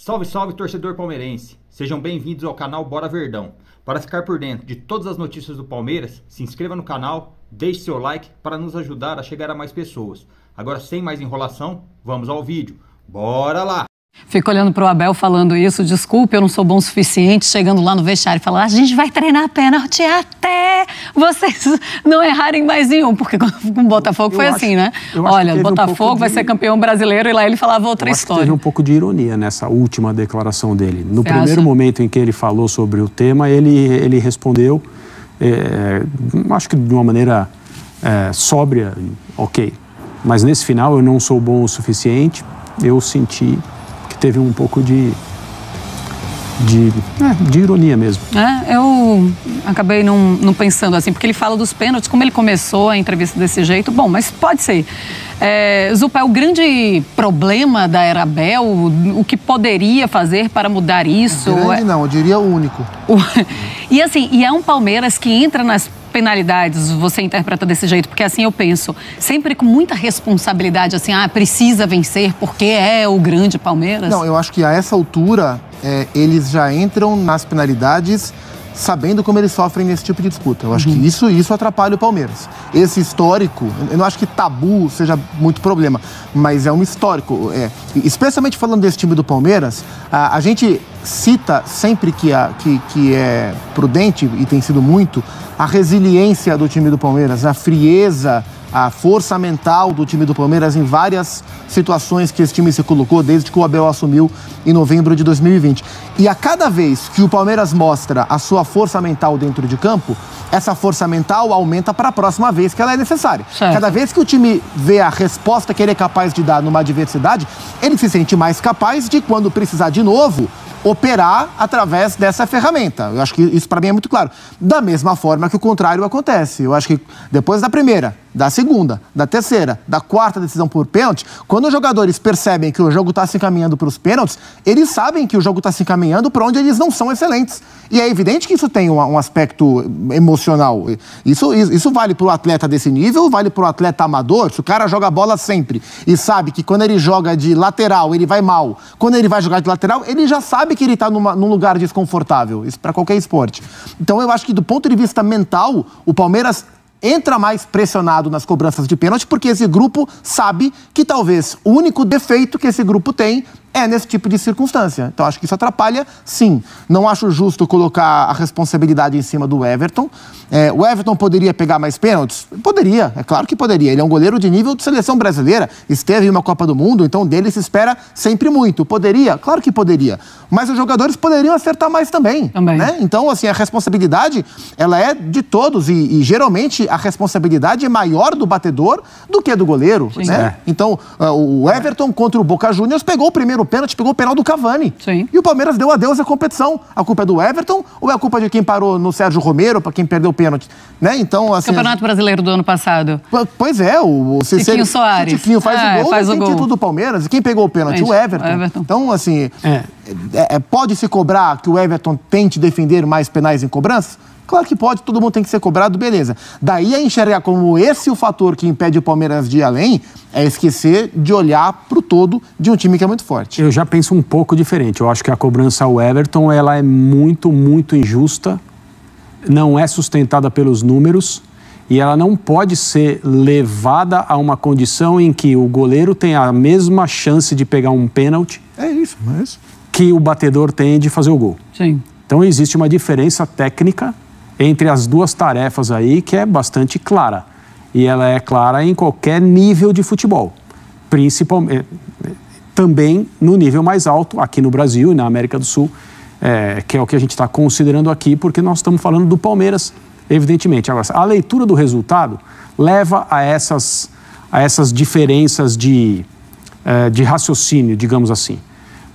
Salve, salve, torcedor palmeirense! Sejam bem-vindos ao canal Bora Verdão. Para ficar por dentro de todas as notícias do Palmeiras, se inscreva no canal, deixe seu like para nos ajudar a chegar a mais pessoas. Agora, sem mais enrolação, vamos ao vídeo. Bora lá! Fico olhando para o Abel falando isso, desculpe, eu não sou bom o suficiente, chegando lá no vestiário e falando, a gente vai treinar pênalti até vocês não errarem mais nenhum, porque com o Botafogo foi assim, né? Olha, o Botafogo vai ser campeão brasileiro e lá ele falava outra história. Teve um pouco de ironia nessa última declaração dele. No primeiro momento em que ele falou sobre o tema, ele respondeu, acho que de uma maneira sóbria, ok. Mas nesse final eu não sou bom o suficiente, eu senti que teve um pouco de ironia mesmo. Eu acabei não pensando assim, porque ele fala dos pênaltis, como ele começou a entrevista desse jeito, bom, mas pode ser. Zupa, o grande problema da era Abel, o que poderia fazer para mudar isso? Grande não, eu diria o único. E assim, e é um Palmeiras que entra nas penalidades, você interpreta desse jeito, porque assim eu penso, sempre com muita responsabilidade, assim, precisa vencer porque é o grande Palmeiras? Não, eu acho que a essa altura eles já entram nas penalidades sabendo como eles sofrem nesse tipo de disputa. Eu acho que isso atrapalha o Palmeiras. Esse histórico, eu não acho que tabu seja muito problema, mas é um histórico. Especialmente falando desse time do Palmeiras, a gente cita sempre que é prudente, e tem sido muito, a resiliência do time do Palmeiras, a frieza, a força mental do time do Palmeiras em várias situações que esse time se colocou desde que o Abel assumiu em novembro de 2020. E a cada vez que o Palmeiras mostra a sua força mental dentro de campo, essa força mental aumenta para a próxima vez que ela é necessária. Certo. Cada vez que o time vê a resposta que ele é capaz de dar numa adversidade, ele se sente mais capaz de, quando precisar de novo, operar através dessa ferramenta. Eu acho que isso para mim é muito claro. Da mesma forma que o contrário acontece. Eu acho que depois da primeira, da segunda, da terceira, da quarta decisão por pênalti, quando os jogadores percebem que o jogo está se encaminhando para os pênaltis, eles sabem que o jogo está se encaminhando para onde eles não são excelentes. E é evidente que isso tem um aspecto emocional. Isso vale para o atleta desse nível, vale para o atleta amador. Se o cara joga bola sempre e sabe que quando ele joga de lateral ele vai mal, quando ele vai jogar de lateral ele já sabe que ele está num lugar desconfortável. Isso para qualquer esporte. Então eu acho que do ponto de vista mental, o Palmeiras entra mais pressionado nas cobranças de pênalti, porque esse grupo sabe que talvez o único defeito que esse grupo tem é nesse tipo de circunstância. Então acho que isso atrapalha, sim. Não acho justo colocar a responsabilidade em cima do Everton. O Everton poderia pegar mais pênaltis? Poderia, é claro que poderia. Ele é um goleiro de nível de seleção brasileira, esteve em uma Copa do Mundo, então dele se espera sempre muito. Poderia? Claro que poderia. Mas os jogadores poderiam acertar mais também. Né? Então, assim, a responsabilidade, ela é de todos e geralmente a responsabilidade é maior do batedor do que do goleiro. Né? Então, o Everton contra o Boca Juniors pegou o primeiro pênalti, pegou o penal do Cavani. Sim. E o Palmeiras deu adeus à competição. A culpa é do Everton ou é a culpa de quem parou no Sérgio Romero, para quem perdeu o pênalti? Né? Então, assim, Campeonato Brasileiro do ano passado. Pois é, o Tiquinho Soares. O Tiquinho faz o gol, tem título do Palmeiras. E quem pegou o pênalti? O Everton. Então, assim, pode se cobrar que o Everton tente defender mais penais em cobranças? Claro que pode, todo mundo tem que ser cobrado, beleza. Daí a enxergar como esse o fator que impede o Palmeiras de ir além, é esquecer de olhar para o todo de um time que é muito forte. Eu já penso um pouco diferente. Eu acho que a cobrança ao Everton, ela é muito, muito injusta, não é sustentada pelos números e ela não pode ser levada a uma condição em que o goleiro tem a mesma chance de pegar um pênalti que o batedor tem de fazer o gol. Sim. Então existe uma diferença técnica entre as duas tarefas aí que é bastante clara. E ela é clara em qualquer nível de futebol. Principalmente, também no nível mais alto, aqui no Brasil e na América do Sul, que é o que a gente está considerando aqui, porque nós estamos falando do Palmeiras, evidentemente. Agora, a leitura do resultado leva a essas diferenças de raciocínio, digamos assim.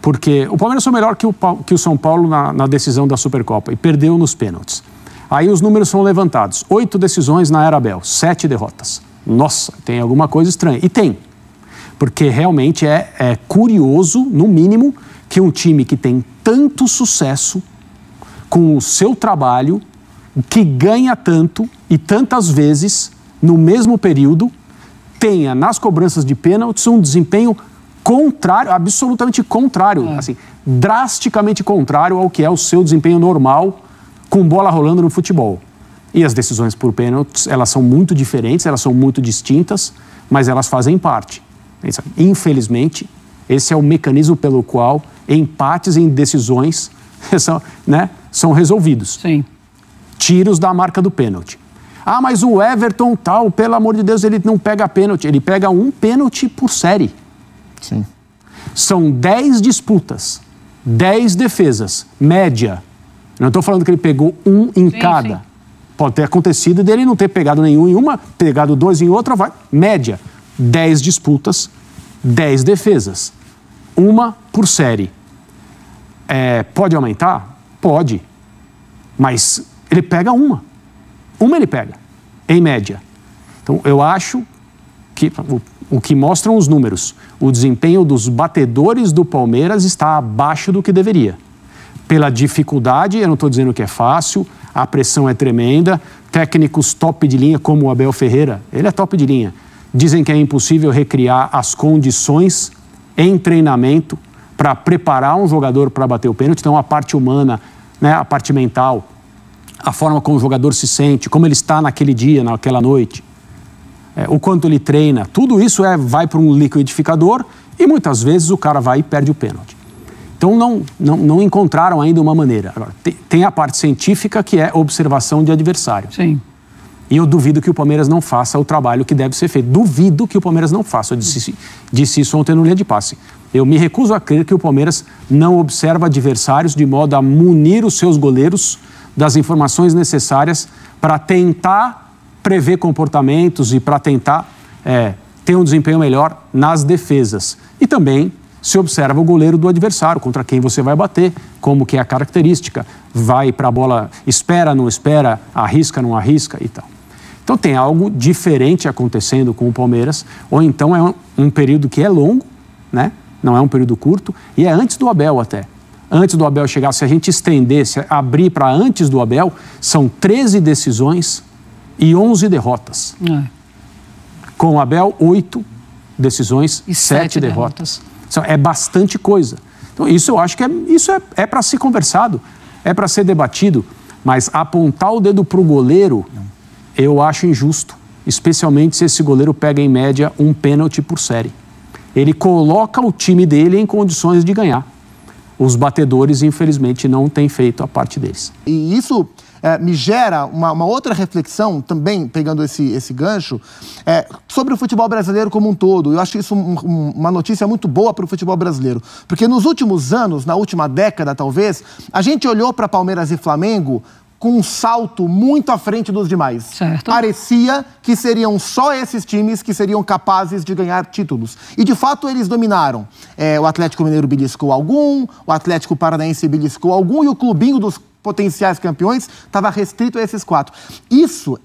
Porque o Palmeiras foi melhor que o São Paulo na decisão da Supercopa e perdeu nos pênaltis. Aí os números são levantados. 8 decisões na era Abel, 7 derrotas. Nossa, tem alguma coisa estranha. E tem. Porque realmente é curioso, no mínimo, que um time que tem tanto sucesso com o seu trabalho, que ganha tanto e tantas vezes no mesmo período, tenha nas cobranças de pênaltis um desempenho contrário, absolutamente contrário. Assim, drasticamente contrário ao que é o seu desempenho normal com bola rolando no futebol. E as decisões por pênaltis, elas são muito diferentes, elas são muito distintas, mas elas fazem parte. Infelizmente, esse é o mecanismo pelo qual empates em decisões são resolvidos. Sim. Tiros da marca do pênalti. Ah, mas o Everton tal, pelo amor de Deus, ele não pega pênalti. Ele pega um pênalti por série. Sim. São 10 disputas, 10 defesas, média. Não estou falando que ele pegou um em cada. Sim. Pode ter acontecido dele não ter pegado nenhum em uma, pegado 2 em outra, vai. Média, 10 disputas, 10 defesas. Uma por série. Pode aumentar? Pode. Mas ele pega uma. Uma ele pega, em média. Então, eu acho que o que mostram os números, o desempenho dos batedores do Palmeiras está abaixo do que deveria. Pela dificuldade, eu não estou dizendo que é fácil, a pressão é tremenda, técnicos top de linha como o Abel Ferreira, ele é top de linha, dizem que é impossível recriar as condições em treinamento para preparar um jogador para bater o pênalti. Então, a parte humana, a parte mental, a forma como o jogador se sente, como ele está naquele dia, naquela noite, o quanto ele treina, tudo isso vai para um liquidificador e muitas vezes o cara vai e perde o pênalti. Então não encontraram ainda uma maneira. Agora, tem a parte científica que é observação de adversário. Sim. E eu duvido que o Palmeiras não faça o trabalho que deve ser feito. Duvido que o Palmeiras não faça. Eu disse isso ontem no Linha de Passe. Eu me recuso a crer que o Palmeiras não observa adversários de modo a munir os seus goleiros das informações necessárias para tentar prever comportamentos e para tentar ter um desempenho melhor nas defesas. E também se observa o goleiro do adversário, contra quem você vai bater, como que é a característica, vai para a bola, espera, não espera, arrisca, não arrisca e tal. Então tem algo diferente acontecendo com o Palmeiras, ou então é um período que é longo, né? Não é um período curto, e é antes do Abel até. Antes do Abel chegar, se a gente estendesse, abrir para antes do Abel, são 13 decisões e 11 derrotas. Com o Abel, 8 decisões e 7 derrotas. É bastante coisa. Então, isso eu acho que é para ser conversado, é para ser debatido, mas apontar o dedo para o goleiro, eu acho injusto, especialmente se esse goleiro pega em média um pênalti por série. Ele coloca o time dele em condições de ganhar. Os batedores, infelizmente, não têm feito a parte deles. E isso me gera uma outra reflexão, também pegando esse gancho, sobre o futebol brasileiro como um todo. Eu acho isso uma notícia muito boa para o futebol brasileiro. Porque nos últimos anos, na última década talvez, a gente olhou para Palmeiras e Flamengo com um salto muito à frente dos demais. Certo. Parecia que seriam só esses times que seriam capazes de ganhar títulos. E, de fato, eles dominaram. O Atlético Mineiro beliscou algum, o Atlético Paranaense beliscou algum, e o clubinho dos potenciais campeões estava restrito a esses 4. Isso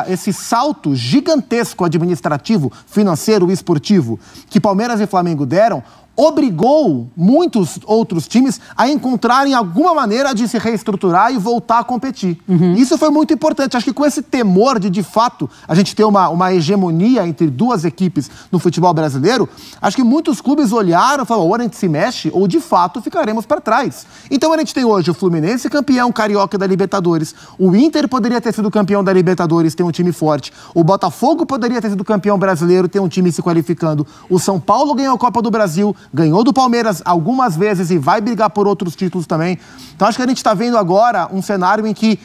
esse salto gigantesco administrativo, financeiro e esportivo que Palmeiras e Flamengo deram, obrigou muitos outros times a encontrarem alguma maneira de se reestruturar e voltar a competir. Isso foi muito importante. Acho que com esse temor de fato, a gente ter uma hegemonia entre duas equipes no futebol brasileiro, acho que muitos clubes olharam e falaram, ou a gente se mexe, ou de fato ficaremos para trás. Então a gente tem hoje o Fluminense campeão carioca da Libertadores, o Inter poderia ter sido campeão da Libertadores, ter um time forte, o Botafogo poderia ter sido campeão brasileiro, ter um time se qualificando, o São Paulo ganhou a Copa do Brasil, ganhou do Palmeiras algumas vezes e vai brigar por outros títulos também. Então acho que a gente está vendo agora um cenário em que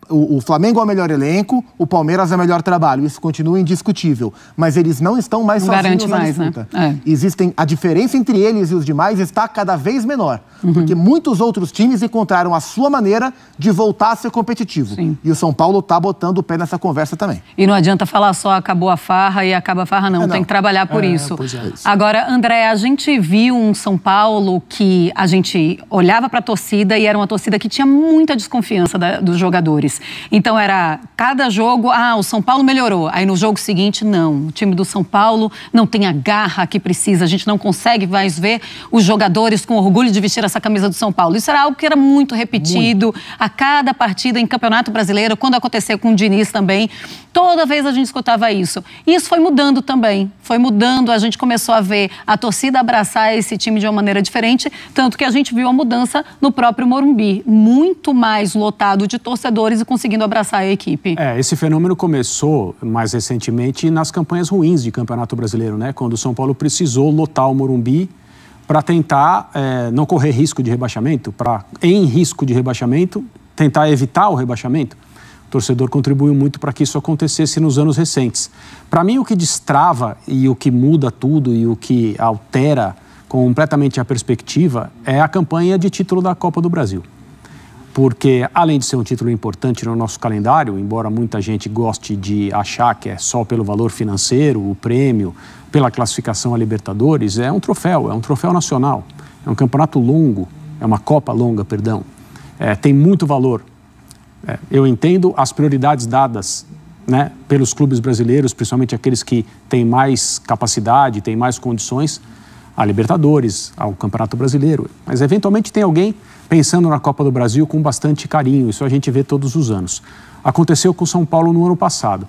o Flamengo é o melhor elenco, o Palmeiras é o melhor trabalho. Isso continua indiscutível. Mas eles não estão mais sozinhos na disputa. Né? A diferença entre eles e os demais está cada vez menor. Porque muitos outros times encontraram a sua maneira de voltar a ser competitivo. Sim. E o São Paulo está botando o pé nessa conversa também. E não adianta falar só acabou a farra e acaba a farra, não. Tem que trabalhar por isso. Agora, André, a gente viu um São Paulo que a gente olhava para a torcida e era uma torcida que tinha muita desconfiança dos jogadores. deles. Então era cada jogo, o São Paulo melhorou. Aí no jogo seguinte, não. O time do São Paulo não tem a garra que precisa. A gente não consegue mais ver os jogadores com orgulho de vestir essa camisa do São Paulo. Isso era algo que era muito repetido a cada partida em Campeonato Brasileiro, quando aconteceu com o Diniz também. Toda vez a gente escutava isso. E isso foi mudando também. Foi mudando, a gente começou a ver a torcida abraçar esse time de uma maneira diferente, tanto que a gente viu a mudança no próprio Morumbi. Muito mais lotado de torcedores e conseguindo abraçar a equipe. Esse fenômeno começou mais recentemente nas campanhas ruins de Campeonato Brasileiro, né? Quando o São Paulo precisou lotar o Morumbi para tentar não correr risco de rebaixamento, em risco de rebaixamento, tentar evitar o rebaixamento. O torcedor contribuiu muito para que isso acontecesse nos anos recentes. Para mim, o que destrava e o que muda tudo e o que altera completamente a perspectiva é a campanha de título da Copa do Brasil. Porque, além de ser um título importante no nosso calendário, embora muita gente goste de achar que é só pelo valor financeiro, o prêmio, pela classificação a Libertadores, é um troféu nacional, é um campeonato longo, é uma Copa longa, perdão. Tem muito valor. Eu entendo as prioridades dadas, né, pelos clubes brasileiros, principalmente aqueles que têm mais capacidade, têm mais condições, a Libertadores, ao Campeonato Brasileiro. Mas, eventualmente, tem alguém pensando na Copa do Brasil com bastante carinho. Isso a gente vê todos os anos. Aconteceu com o São Paulo no ano passado.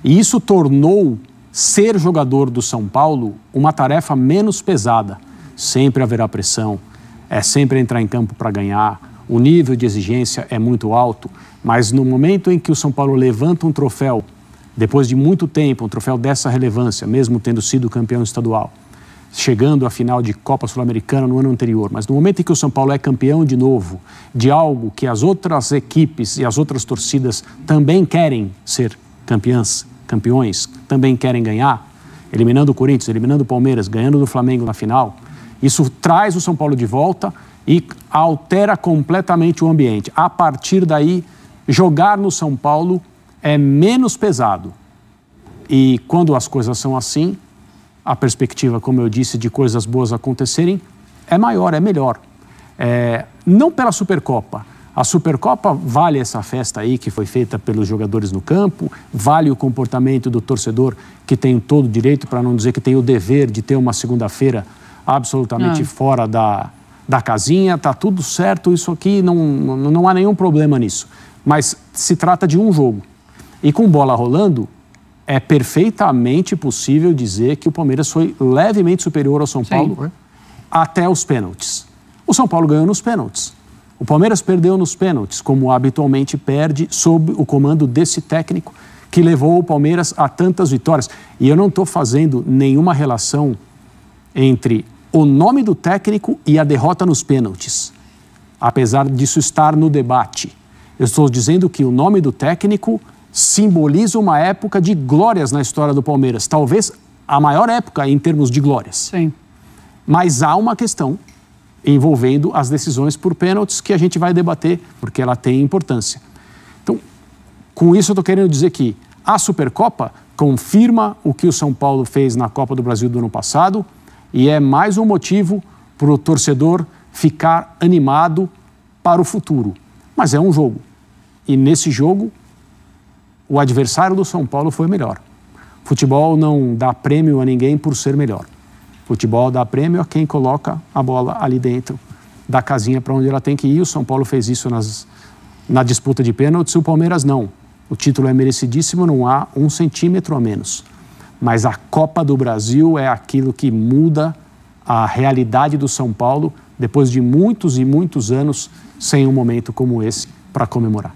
E isso tornou ser jogador do São Paulo uma tarefa menos pesada. Sempre haverá pressão, sempre entrar em campo para ganhar, o nível de exigência é muito alto, mas no momento em que o São Paulo levanta um troféu, depois de muito tempo, um troféu dessa relevância, mesmo tendo sido campeão estadual, chegando à final de Copa Sul-Americana no ano anterior, mas no momento em que o São Paulo é campeão de novo, de algo que as outras equipes e as outras torcidas também querem ser campeões, também querem ganhar, eliminando o Corinthians, eliminando o Palmeiras, ganhando do Flamengo na final, isso traz o São Paulo de volta e altera completamente o ambiente. A partir daí, jogar no São Paulo é menos pesado. E quando as coisas são assim, a perspectiva, como eu disse, de coisas boas acontecerem é maior, é melhor. Não pela Supercopa. A Supercopa vale essa festa aí que foi feita pelos jogadores no campo, vale o comportamento do torcedor que tem todo o direito, para não dizer que tem o dever de ter uma segunda-feira absolutamente fora da casinha, está tudo certo, isso aqui não há nenhum problema nisso. Mas se trata de um jogo. E com bola rolando, é perfeitamente possível dizer que o Palmeiras foi levemente superior ao São Paulo até os pênaltis. O São Paulo ganhou nos pênaltis. O Palmeiras perdeu nos pênaltis, como habitualmente perde sob o comando desse técnico que levou o Palmeiras a tantas vitórias. E eu não estou fazendo nenhuma relação entre o nome do técnico e a derrota nos pênaltis, apesar disso estar no debate. Eu estou dizendo que o nome do técnico simboliza uma época de glórias na história do Palmeiras, talvez a maior época em termos de glórias. Sim. Mas há uma questão envolvendo as decisões por pênaltis que a gente vai debater, porque ela tem importância. Então, com isso eu estou querendo dizer que a Supercopa confirma o que o São Paulo fez na Copa do Brasil do ano passado e é mais um motivo para o torcedor ficar animado para o futuro. Mas é um jogo. E nesse jogo, o adversário do São Paulo foi melhor. Futebol não dá prêmio a ninguém por ser melhor. Futebol dá prêmio a quem coloca a bola ali dentro da casinha para onde ela tem que ir. O São Paulo fez isso na disputa de pênaltis, o Palmeiras não. O título é merecidíssimo, não há 1 centímetro a menos. Mas a Copa do Brasil é aquilo que muda a realidade do São Paulo depois de muitos e muitos anos sem um momento como esse para comemorar.